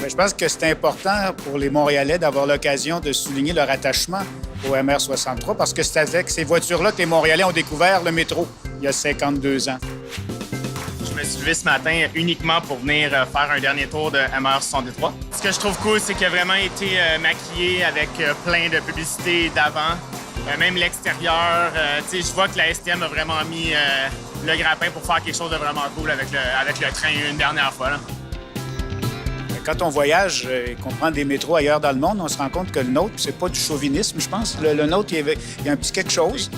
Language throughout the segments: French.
Bien, je pense que c'est important pour les Montréalais d'avoir l'occasion de souligner leur attachement au MR63 parce que c'est avec ces voitures-là que les Montréalais ont découvert le métro il y a 52 ans. Je me suis levé ce matin uniquement pour venir faire un dernier tour de MR63. Ce que je trouve cool, c'est qu'il a vraiment été maquillé avec plein de publicités d'avant. Même l'extérieur, je vois que la STM a vraiment mis le grappin pour faire quelque chose de vraiment cool avec le train une dernière fois. Là. Quand on voyage et qu'on prend des métros ailleurs dans le monde, on se rend compte que le nôtre, c'est pas du chauvinisme, je pense. Le nôtre, il y a un petit quelque chose.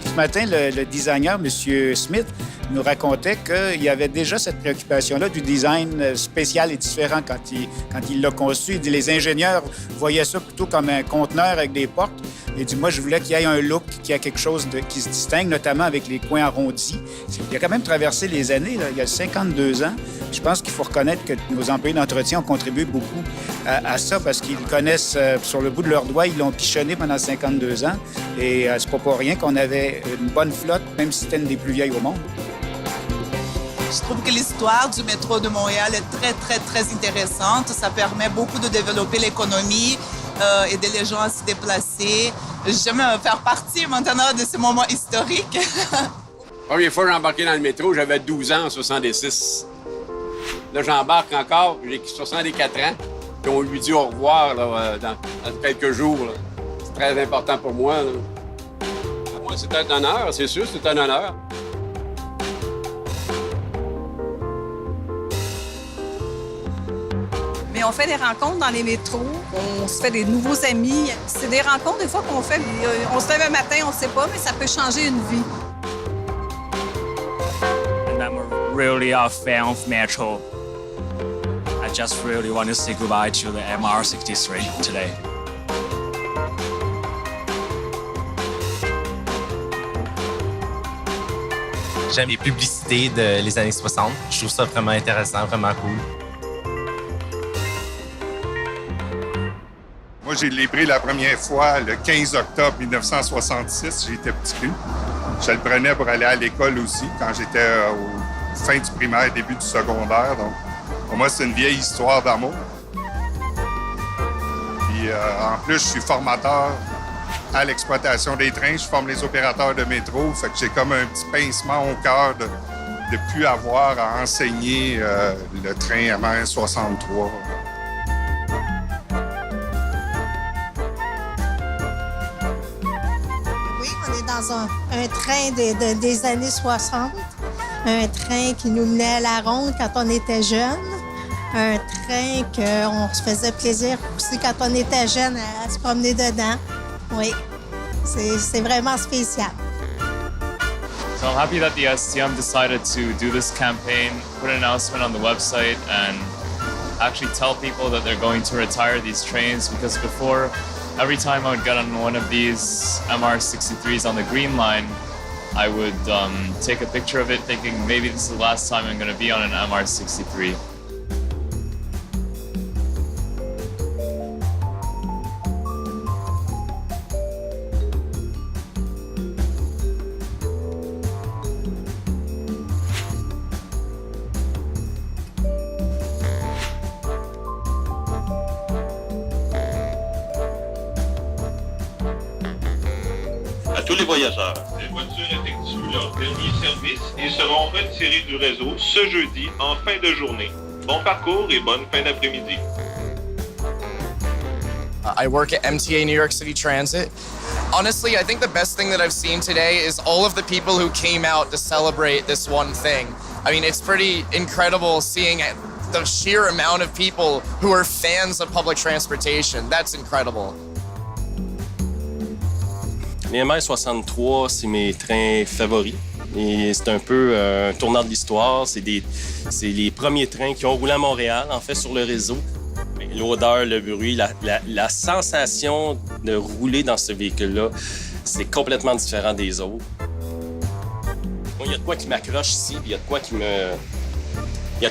Ce matin, le designer, M. Smith, nous racontait qu'il y avait déjà cette préoccupation-là du design spécial et différent quand il l'a conçu. Il dit, les ingénieurs voyaient ça plutôt comme un conteneur avec des portes. Il dit, moi, je voulais qu'il y ait un look, qu'il y ait quelque chose qui se distingue, notamment avec les coins arrondis. Il a quand même traversé les années, là, il y a 52 ans. Je pense qu'il faut reconnaître que nos employés d'entretien ont contribué beaucoup à ça parce qu'ils connaissent sur le bout de leurs doigts. Ils l'ont pichonné pendant 52 ans. Et c'est pas pour rien qu'on avait une bonne flotte, même si c'était une des plus vieilles au monde. Je trouve que l'histoire du métro de Montréal est très, très, très intéressante. Ça permet beaucoup de développer l'économie, aider les gens à se déplacer. J'aime faire partie maintenant de ce moment historique. La première fois que j'ai embarqué dans le métro, j'avais 12 ans en 66. Là, j'embarque encore, j'ai 64 ans. Puis on lui dit au revoir là, dans quelques jours. Là. C'est très important pour moi. Là. Pour moi, c'est un honneur, c'est sûr, c'est un honneur. Mais on fait des rencontres dans les métros, on se fait des nouveaux amis. C'est des rencontres, des fois, qu'on fait. On se lève un matin, on ne sait pas, mais ça peut changer une vie. And I'm really a fan of Metro. I just really want to say goodbye to the MR63 today. J'aime les publicités des années 60. Je trouve ça vraiment intéressant, vraiment cool. Moi, j'ai livré la première fois le 15 octobre 1966. J'étais petit cul. Je le prenais pour aller à l'école aussi, quand j'étais au fin du primaire, début du secondaire. Donc, pour moi, c'est une vieille histoire d'amour. Puis, en plus, je suis formateur à l'exploitation des trains. Je forme les opérateurs de métro. Fait que j'ai comme un petit pincement au cœur de ne plus avoir à enseigner le train MR63. On est dans un train des années 60, un train qui nous menait à la ronde quand on était jeune, un train qu'on se faisait plaisir aussi quand on était jeune à se promener dedans. Oui, c'est vraiment spécial. So I'm happy that the STM decided to do this campaign, put an announcement on the website, and actually tell people that they're going to retire these trains, because before, every time I would get on one of these MR63s on the Green Line, I would take a picture of it thinking maybe this is the last time I'm going to be on an MR63. À tous les voyageurs, les voitures effectuent leur dernier service et seront retirées du réseau ce jeudi en fin de journée. Bon parcours et bonne fin d'après-midi. I work at MTA New York City Transit. Honestly, I think the best thing that I've seen today is all of the people who came out to celebrate this one thing. I mean, it's pretty incredible seeing the sheer amount of people who are fans of public transportation. That's incredible. Les MR63, c'est mes trains favoris. Et c'est un peu un tournant de l'histoire. C'est les premiers trains qui ont roulé à Montréal, en fait, sur le réseau. L'odeur, le bruit, la sensation de rouler dans ce véhicule-là, c'est complètement différent des autres. Moi, il y a de quoi qui m'accroche ici, puis il y a de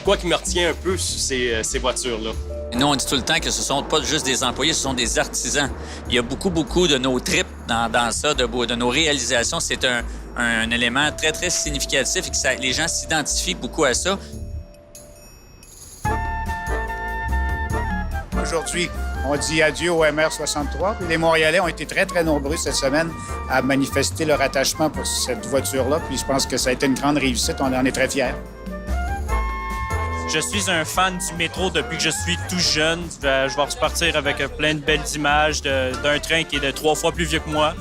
quoi qui me retient un peu sur ces voitures-là. Nous, on dit tout le temps que ce sont pas juste des employés, ce sont des artisans. Il y a beaucoup de nos trips dans ça, de nos réalisations. C'est un élément très, très significatif et que les gens s'identifient beaucoup à ça. aujourd'hui, on dit adieu au MR63. Puis les Montréalais ont été très, très nombreux cette semaine à manifester leur attachement pour cette voiture-là. Puis je pense que ça a été une grande réussite. On en est très fiers. Je suis un fan du métro depuis que je suis tout jeune. Je vais repartir avec plein de belles images d'un train qui est de 3 fois plus vieux que moi.